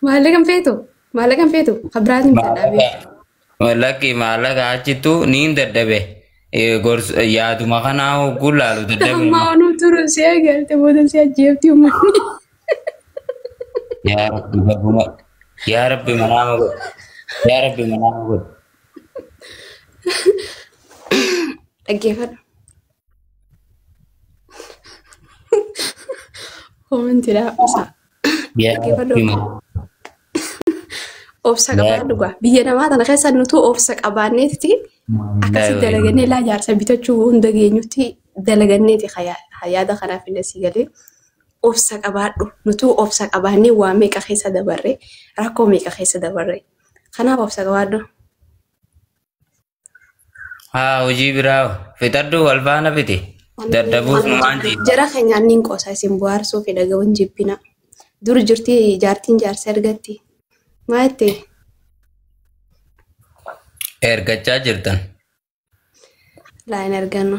Maallaqa hin feetu? Maallaqa hin feetu? Kabiraat hin Maallaqa tadhaabeef. lakki maallaqa achitu niin dadhabe. Gors yaaduma kanaa hogguu laalu dadhabe. Amma onuu turu si agartee booda si ajjeefti uummanni. Yaa Rabbi garbuma. Yaa Rabbi manaama godhe. Yaa Rabbi manaama godhe. Dhaggeeffadhu. Koomentiidhaaf isaa. Yaa Dhaggeeffadhu. Rabbi manaama. Obsa qabaadhu gaa. Biyya namaa tana keessa nutu obsa qabaanneeti akkasii dalagannee laa jaarsa bitachuu hunda geenyutti dalaganneeti yaada kanaaf illee si galee. Obsa qabaadhu. Nutu obsa qabaannee waa meeqa keessa dabarre rakkoo meeqa keessa dabarre. Kanaaf obsa qabaadhu. Haa hojii biraa fixadhu wal faana fiti. Dadhabuuf maal jedhi. Jara keenyaan niin qoosaa isin bohaarsuu fi dhaga'uun jibbina. Dur jirti jaartiin jaarsa ergatti. Maa jettee? Ergachaa jirtan. Laa hin ergannu.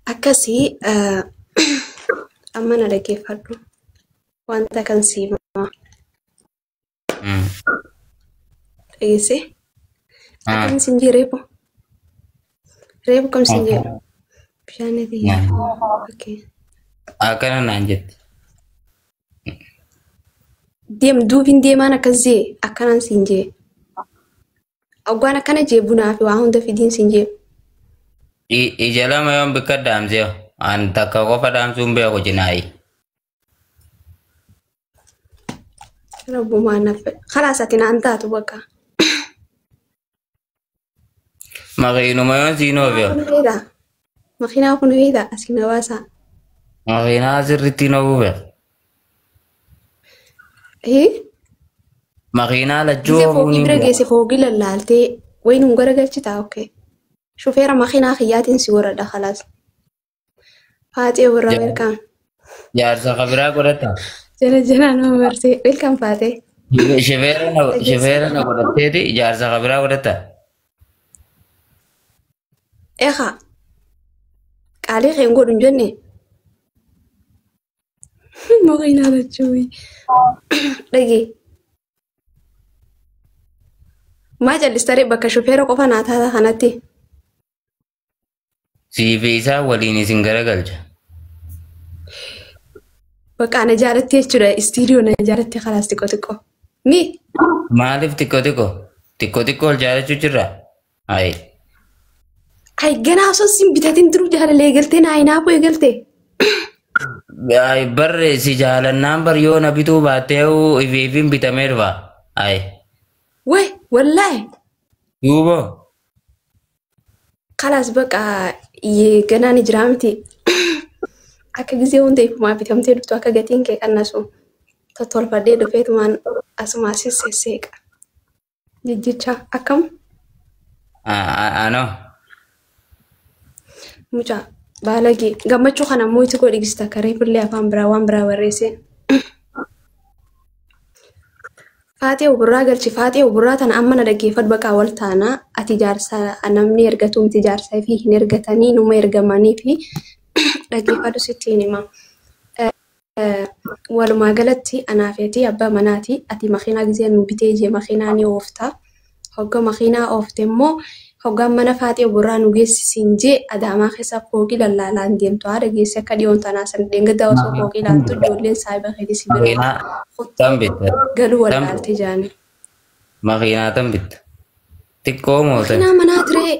Akkasii amma na dhaggeeffadhu. Wanta kan siimaa. Dhageesse? Akkam isin jee reefu? Reefu kam isin jee? Bishaaniiti yaa. Akkana naan jetti. Duubin deemaan akkas jee akkanaan siin jee. Oggaan akkana jee bunaa fi waa hunda fidiin siin jee. Ija lama yoon bikka daamsee an takka qofa daamsuun beeku jinaayi. Rabbumaan naffe. Khalaas ati naan taatu bakka. Makiinuma yoon siinoo beeku. Makiinaa kun beektaa asiin hawaasaa. Makiinaa asirritti noo beeku. Makiinaa lachuu Gisee foogii bira geesse foogii lallaaltee wayin hun garagalchitaa okkee. Shufeera makiinaa kiyyaatiin si warradha khalaas. Faatee warra welkaam. Jaarsa kabiraa godhatta. Jala nama barsee welkaam faatee. Shifeera na godhatteeti jaarsa kabiraa godhatta. Eegaa qaalii keen godhu hin jenne. Makiinaa lachuu dhagee. Maa jallistaree bakka shufeera qofa naa taata kanatti. Siifi isaa waliin isin garagalcha. Bakka ana jaalatti jechuudha istiidiyoo na jaalatti khalaas xiqqoo xiqqoo. Ni Maaliif xiqqoo xiqqoo? Xiqqoo xiqqoo ol jaalachuu jirra? Ayi. ay ganaa osoo sin bitatiin duruu jaalalee eegaltee naa hinaafuu eegaltee. Ayi barre si jaalannaan bar yoo na bituu baattee ifiifin bitamee dhufa. Ayi. Way wallaahi. Duuboo. Khalaas bakka ganaan jiraa miti. Akka gisee hunda ifumaa bitamtee dhuftu akka gatiin kee qannasu tottolfadhee dhufeetumaan asumaa sisseeqa. Jijjicha akkam? Ano. Mucaa baalagee gammachuu kana immoo itti godhigista karee fillee afaan biraa waan biraa barreesseen. Faatee oburraa galchi faatee oburraa tana amma na dhaggeeffadhu bakka wal taanaa ati jaarsa namni ergatumti jaarsaa fi hin ergatanii numa ergamanii fi dhaggeeffadhu sittiin hima. Walumaa galatti anaafeeti abbaa manaati ati makiinaa gisee nu bitee jee makiinaa ni oofta. Hogga makiinaa oofte immoo hoggaan mana faatee oburraa nu geessisiin jee adaamaa keessa foogii lallaalaan deemtu haadha geesse akka dhiyoon tanaa san dheengaddaa osoo foogii laaltu ijoolleen saayiba hedisi bira Tan bitta. galuu wallaalte jaani. Makiinaa tan bitta. Xiqqoo mootan. Makiinaa manaa turee.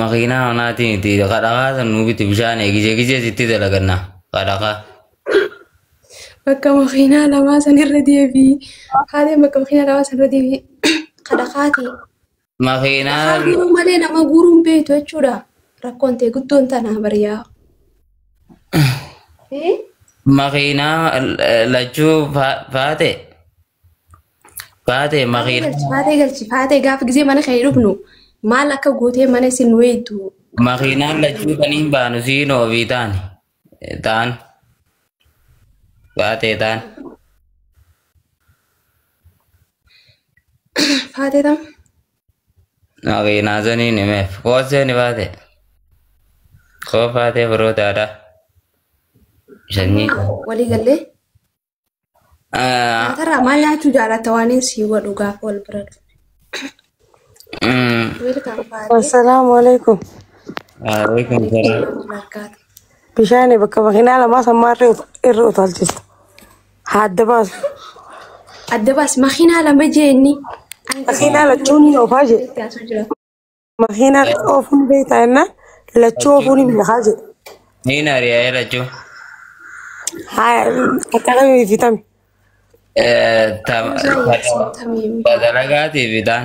Makiinaa manaatiin itti kadhakaa san nuu bitti bishaan gijee sitti dalagannaa. Kadhakaa. Bakka makiinaa lamaa san irra deebii. Haadeen bakka makiinaa lamaa san irra deebii. Kadhakaati. Makiinaa. Guruu malee nama guruun beektu jechuudha. Rakkoon ta'e guddoon tanaa bariyaa. Makiinaa lachuu faate. Faate makiinaa. Faatee galchi faatee gaafa gisee mana kan dhufnu maal akka gootee mana isin weetu. Makiinaan lachuu kan hin baanu siinoo fi taani. Taan. Faatee taan. Faatee tam. Makiinaa saniin himeef. Koosee ni faate. Koo faatee biroo taadhaa. sanyii. Walii gallee. Tara maal nyaachuu jaalatta waan si godhu gaafa wal bira dhufe. Welcome baatee. Assalamu alaikum. Waalaikum salaam. Barkaata. Bishaani bakka makiinaa lamaa sammaarree irra utaalchista. Adda baasu. Adda baas makiinaa lama jeenni. Makiinaa lachuun hin oofaa jedhe. Makiinaa oofuun beektaa jennaan lachuu oofuun hin beekaa jedhe. Niin ari'ee lachuu. Haa akka kamiif bitame. Badalagaatiif bitaan.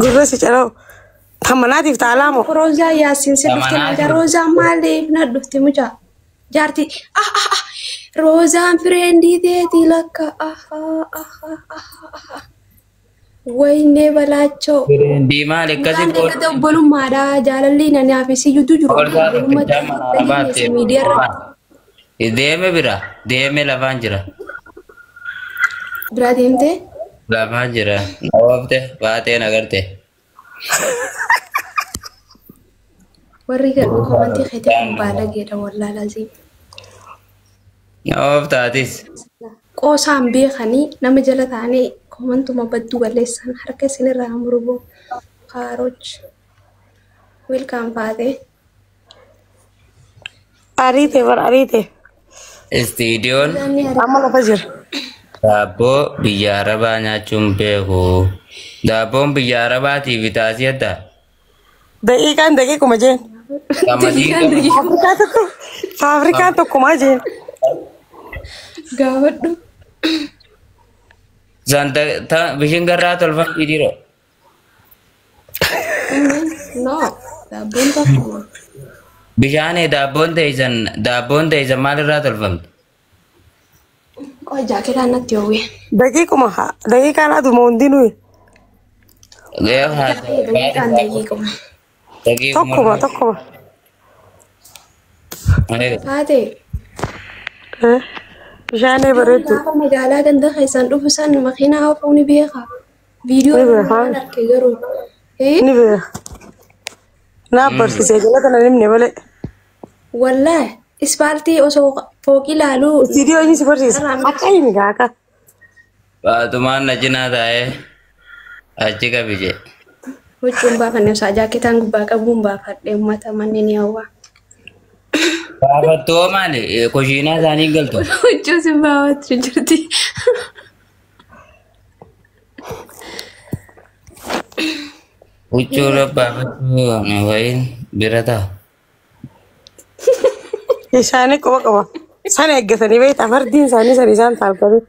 Gurra si cala'u. Tammanaatiif taalaa moo? Roozaa yaasiin si dhuftee roozaa maaliif na dhufte mucaa? Jaartii roozaan fireendii teetii lakka waynee balaachoo. Fireendii maali akkasii Waan eeggata obbolummaadhaa jaalalli nanaaf isiyyuutu jiru. Deeme bira deeme lafaan jira. Biraa deemtee? Lafaan jira. Oofte baatee nagarte. Warri gadhuu komantii keetii kun baalageedha wallaalazii. Ooftaatis. Qoosaan beekanii nama jala taa'anii komantuma badduu balleessan harka isinirraa muruboo kaaroch. Welcome baatee. Ariite bara ariite. Istiidiyoon Amma lafa jira. daabboo biyya Arabaa nyaachuun beeku. Daabboon biyya Arabaatiif bitaasii adda. Daqiiqaan daqiiquma jeen. Qamadii Afrikaa tokko Afrikaan tokkumaa jeen. Gaafadhu. bishin garraa tolfamtii dhiiroo. No, daabboon tokkuma. Bishaanii daabboon teessan maalirraa tolfamti? Qoy jaaketaan natti hoowwee. Daqiiqaan aduma hundinuu Daqiiqaan daqiiquma. tokkuma. Taatee. Bishaanii bareeddu. Gaafa magaalaa ganda keessan dhufu san makiinaa oofuu ni beeka. Viidiyoo waan arge garuu. Ni beeka. Naaf barsiisee jala kana nimne malee. Wallaahi ispaaltii osoo fooqii ilaaluu. Viidiyoo inni si barsiisa. Akka inni gaaka. Baatumaan na cinaa taa'ee achi qabije. Huccuun baafannee osoo jaaketaan gubbaa qabuun baafadhee uummata manneen hawwaa. Baafattoo maali? Kushiinaa isaanii galtu. Huccuu si baafatu jirti. Huccuu baafattoo wayiin bira ta'a. Isaanii qaba. Sana eeggatanii beektaa fardiin isaanii san isaan taa'anii.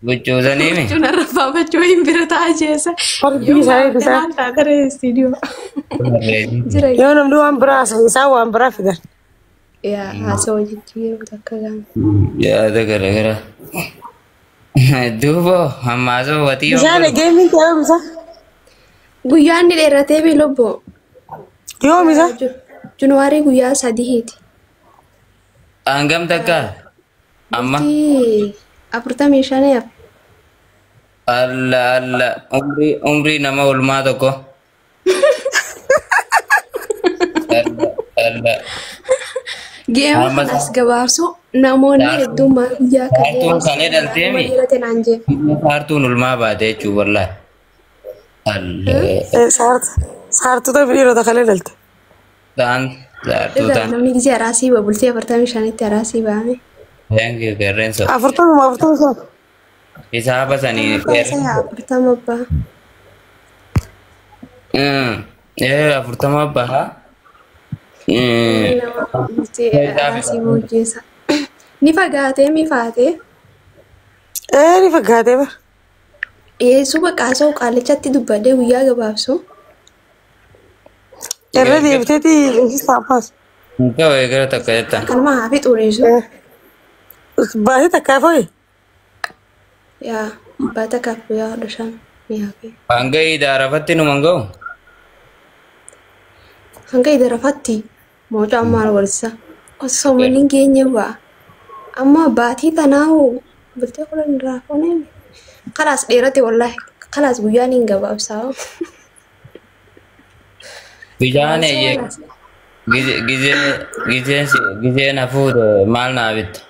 Huccuu saniimi. Huccuun irra baafachuu hin bira ta'a jeessa. Fardii isaanii isaan. Taatare istiidiyoo. Yoo namni waan biraa isaan waan biraa fidan. Yaa haasawaa jijjiiruu takka gaana. Yaada garaagaraa. Duuba hammaasoo watii. Bishaan geemiin ta'ee bisa. Guyyaan ni dheeratee beelobbo. Yoo bisa. Januwaarii guyyaa sadiiti. Hangam takka? Amma. 45. Alla umrii nama ulmaa tokko. Alla. Geema as gabaabsuu namoonni hedduummaa guyyaa Kaartuun kan hidhalteemi. Kaartuun ulmaa baate jechuun wallaahi. Saartuta dhiirota kan hidhalte. Saartuu ta'an. Namni gisee araasii bultee 45tti araasii baame. Yaangi garreen so. 40. Hisaaba sanii. 40 abbaa. 40 abbaa. Araasii boojeessa. Ni fagaatee mi faatee? Ni fagaatee bara. Suba qaasoo qaalichatti dubbadee guyyaa gabaabsu. Irra deebiteeti eegsistaa ammaas. Ta'u eegala takka jettaan. Kanuma haafi xureessu. Baasii takkaa foyi. Yaa baata kaffee yaa dhashan ni haafi. Hanga idaarafatti nu manga'u. Hanga idaarafatti moota ammaa walisa. Osoo waliin geenye waa. Amma baatii tanaahu bultee kudhan irraa foonee. Kalaas dheerate wallaahi. Kalaas guyyaan hin gabaabsaa. Bishaan Gizeen hafuur maal naa bitta?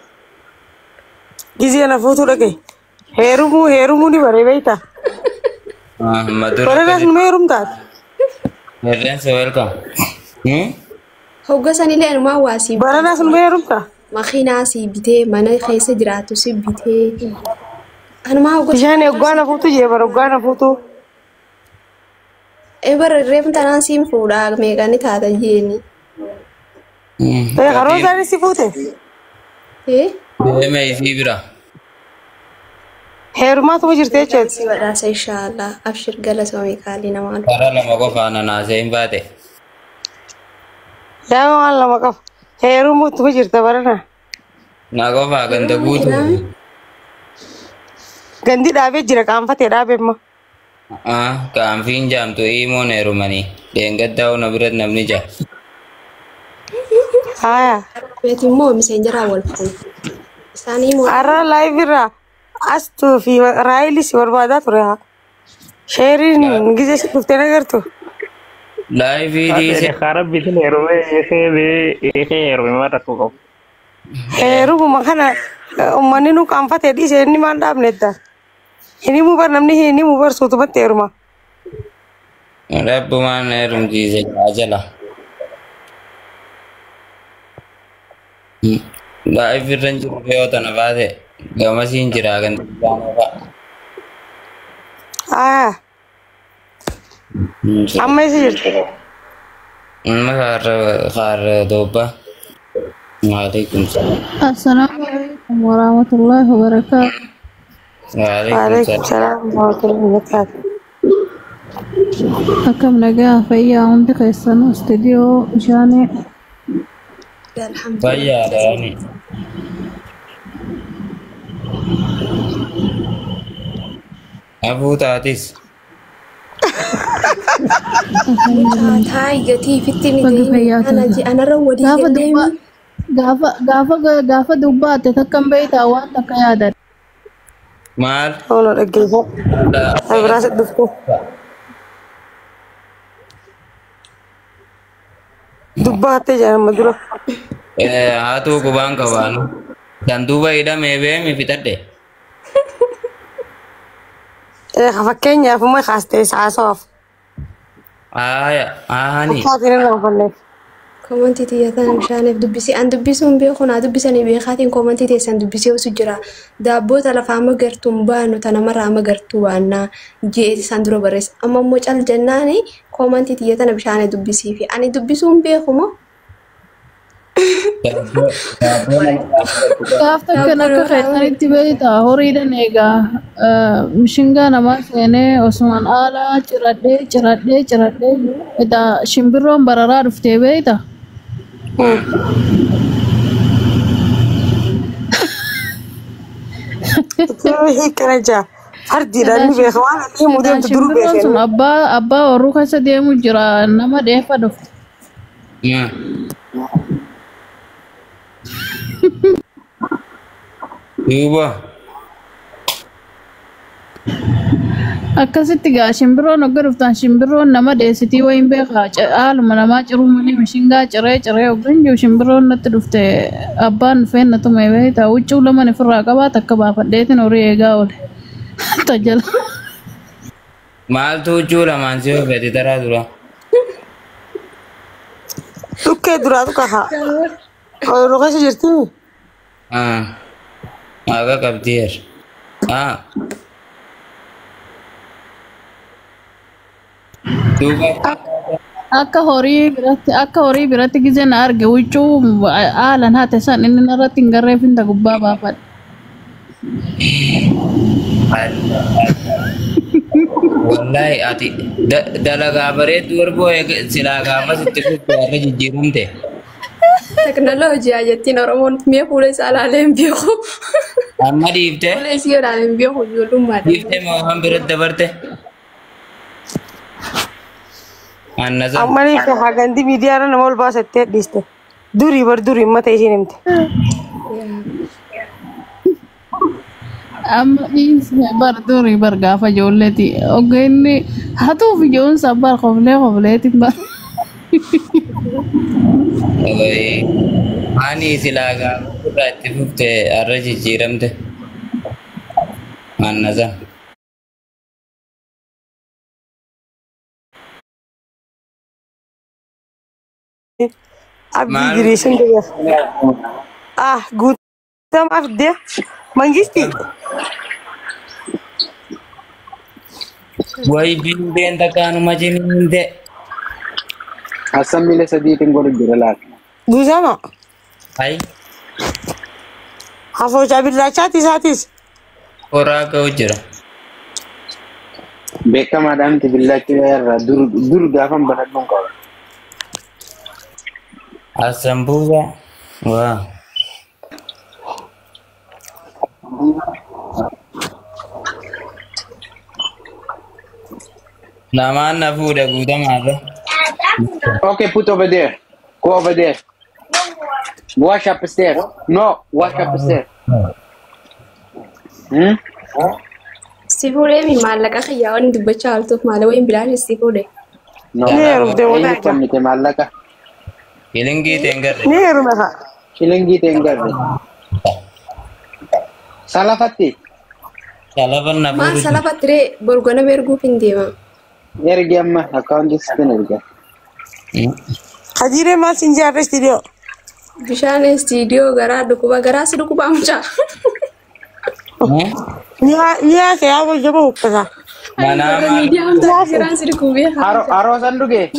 Gizee na fuutu dhaqe. Heerumuu ni bare beektaa. Madura Baranaas nu heerumtaati. Herreensa welcome. Hoggasanillee anumaa waa si Baranaas nu heerumtaa. makiinaa si bitee mana keessa jiraatu si bitee anumaa hoggas Bishaan hoggaa na fuutu jee bara hoggaa na fuutu. bara reefni tanaan siin fuudhaa meeqani taata jeeni. Karoo isaanii si fuute. Deeme isii bira. Heerumaatuma jirti jechuudha. Si badhaasa inshaallah abshir galatoomii qaalii namaa dhufu. Kara lama qofa ananaasee hin baate. Daa'ima waan lama qaba. Heerumuutuma jirta barana. Na qofa ganda guutu. Gandi dhaabee jira qaanfatee dhaabee immoo. Kaanfiin jaamtu hiimoon heerumanii. Deengaddaa na biratti namni jaa. Haaya. Beeti immoo miseenjaraa wal fuun. Isaanii immoo Har'a laayivirraa astuu fi raayilii si barbaadaa ture haa. Sheeriin gizee si dhuftee nagartu. Laayifii dhiise. Harap bitin heerume mata ko. Heerumuma kana uummanni nu qaanfatee dhiise inni maal dhaabnetta. Inni mu bar namni inni mu bar suutumatti heeruma. Rabbumaan heerumsiise jala. Laayifirra hin jiru yoo tana baate gamasiin jira kan fa'a. Haaya. Amma isi jirti. Amma kaarra doobba. Waalaikum salaam. Assalamualaikum warahmatullahi wabarakatuh. Waalaikum salaam warahmatullahi wabarakatuh. Akkam nagaa fayyaa hundi keessan istiidiyoo bishaanii alhamdulillah. Fayyaadhaani. Abuu taatis. Taai gatii fitti ni Bakka deemi. fayyaa Ana taate. ji anarra walii Gaafa deemi. gaafa dubbaatte takkan beeytaa waan takka yaadan. Maal? Ono dhaggeeffatu. Abiraas dhuftu. Dubbaattee jedhama dura. Haatu qubaan qabaanu. Kan duuba hidhamee beemi fixadhe. Fakkeenyaaf umma kaastee haasawaaf. Ahani. Fakkaatiin irraa fanneef. Komantii tiyyatan bishaaniif dubbisi. An dubbisuun beeku naa dubbisanii beekaatiin komantii teessan dubbisee osu jira. Daabboota lafaa magartuun baanu tana maraa magartuu baannaa jeeti isaan dura barreessa. Amma immoo cal jennaani komantii tiyyatana bishaanii dubbisii fi ani dubbisuun beekumoo. Gaaf takkan akka keessanitti beeytaa horiidhan eegaa mishingaa namaa seenee osumaan haala ciradhee edaa shimbirroon bararaa dhuftee beeytaa. Hiikkana jaa. Fardiidhaan ni beeka waan inni mudeemtu duruu Shimbirroon sun beekanii. abbaa warruu keessa deemu jira nama dheefa dhufte. Duuba. Akkasitti gaa shimbirroon hogga dhuftaan shimbirroon nama dheessitii wayin beekaa haaluma namaa ciruu malee mishingaa ciree hoggan jiru shimbirroon natti dhufte abbaan dhufeen na tume beektaa huccuu lama ofirraa qabaat akka baafadheetiin horii eegaa oole. Tajala. Maaltu huccuu lamaan si oofete taraa dura? Dhukkee duraatu kahaa. Oyiruu keessa jirti. Akka qabdiir. Duuba. Akka horii biratti gizee na arge huccuu haalan haate san inni narratti hin garreef hinta gubbaa baafadhe. Wallahi ati dalagaa bareedduu warboo silaa gaafas itti fufte akka jijjiiramte. Teknooloojii jettiin Oromoon mi'a fuula isaa ilaalee hin beeku. Amma dhiiftee? Fuula isii ilaalee hin beeku ijoollummaadha. Dhiiftee moo waan biratti dabarte? Annasan. Amma ni fi hagandi miidiyaarra nama ol baasattee dhiiste. Durii mata isiin himte. Amma dhiisne durii bar gaafa ijoolleeti. Hogga inni hatuuf ijoolleen bar qofleetiin bar. Ani silaga berarti bukti arah jijjiram deh. Mana sah? Abdi Malu. duration dia. Gutam Abdi. Mangisti. Wai binden takkan macam ini deh. Asam mile sedikit goreng jeralat. Guzama. Hai, Hafo jabil rachatis hatis. orang kau jera. Beka madam tibillah kira dur gafam banat mongkol. Asam buka. Wah. Nama nafu udah gudang ada. Okay, put over there. Go over there. Wash upstairs. No, wash upstairs. Si fuudhee mi maallaqa xiyyaawwan dubbachaa haaltuuf maala wayin bilaan si fuudhe. No. Neeru de wala ka. Kan ke malaka. Ilingi tenggar. Neeru maka. Shilingi tenggar. Salafati. Salapan nafu. Maal salafattire borgona beerguuf hin deemam. Ergi amma account system erga. Hajire mal sinjar studio. Bishaan istiidiyoo garaa dhukuba garaa si dhukubaa mucaa. Nia ke abo jabo ukasa. Mana ma. Miidiyaan ta'a garaan si dhukubee haa. Aro sanduge.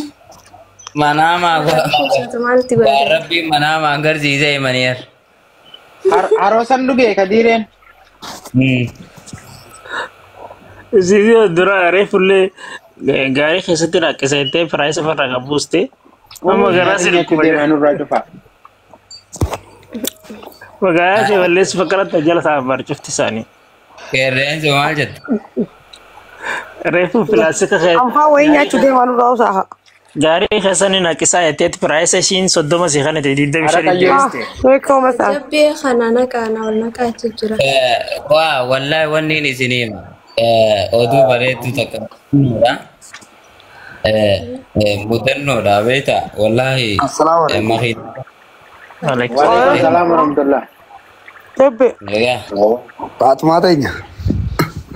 Mana ma gua. Maalti godhate. Rabbi mana ma agar jijai manier. Aro sanduge kadiren. Video dura refulle gari keessatti rakkisaytee price farra qabuuste amma garaa si Kude anu rajufa. magaalaa si walleessi fakkaata jala isaa barcufti isaanii Keren soal jet. reefu pilaastika Amha wayin nyaachuu deemaa rausa. gaarii keessanii nakkisaa jetteetti price ishiin 30 si kana ta'e 25 jeeste. Weko masa. Jabbee kana naqaana wal naqaachu jira. Wah, wallahi wanni ni sini ma. Odu bareetu takka. Mudanno da beta wallahi. Assalamualaikum. Mahi. Waalaikumsalam warahmatullah. Jabbe. Ya. Fatima tanya.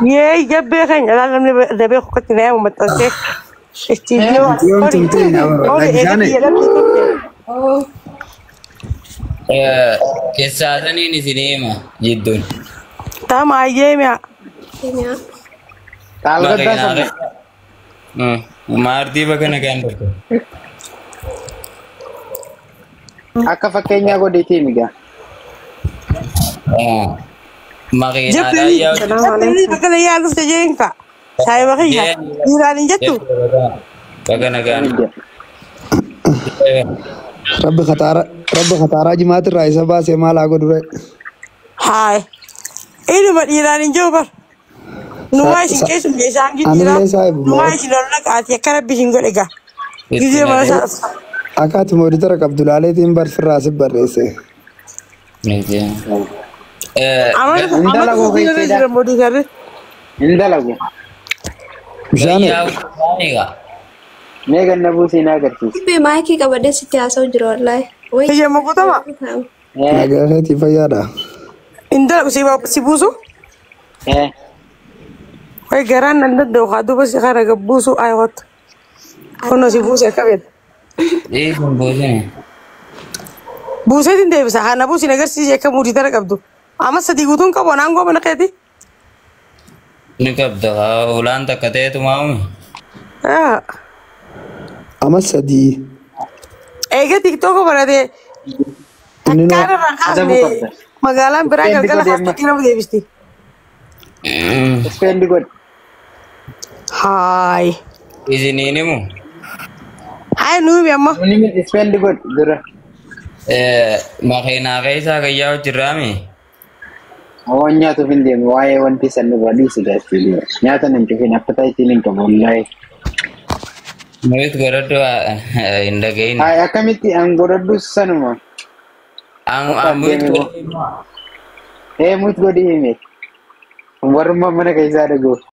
Ye jabbe kan alam ne dabe ko tina mu matase. Studio. Yom tumtina wala jane. Oh, Kisah tani ni sini ma. Jiddun. Tama yemia. kenya. Talgata sama. Marti bagana kan dokter. Akka fakkeenya godheetii miga. Makin ada Jabbe. ya. Jabbe bakala ya lu sejenka. Saya bakaya. Irani jattu. Bagana kan. رب خطارة جماعة الرئيسة باسي ما لاقو دوي Hai. Ini buat Irani Jobar. Nuwaisin kesu biasa gitu Anu lah. le sahibu. Nuwaisin orang kat ya karena bisin gue lega. Gitu masa. أكات موريتر عبد الله تيم بار في الراس بريسة Aman lagu tuh kayak sudah mau dikari. Inda lagu. مشانه Mega nabu sina agarsiis. Jabbee maayikii qabadee sitti haasa'u jira wallahi. Wayi. Iya mau kota mak. ناقا خيتي فيادا Indah si busu. Wai garan nanda do kadu bas kara ga busu ayot. Kono si busu kabet. Eh, bosnya. Busu din de bisa hana busu nagar si ya kamu ditara kabdu. Ama sadi gutun ka bonang go mana kayati. Ini kabda ulan tak kata itu mau. Ah. أما السدي Ega TikTok ko bara de. إنه Takara rakas ne. Magalan beragal gala hasta kina bude bisti. Spend good. Hai. Di sini ini mu. Hai nu bi amma. Ini spend good dura. Makin saya kayak jerami. Awalnya tuh pindah, why one piece and body sudah studio. Nyata nanti kena apa itu nih kabulai. Mulut gorot tuh indah kain. Ay, akamiti ang gorado sanuma. Ang mulut. Mut godi ini. Warma mana kaisa ada go.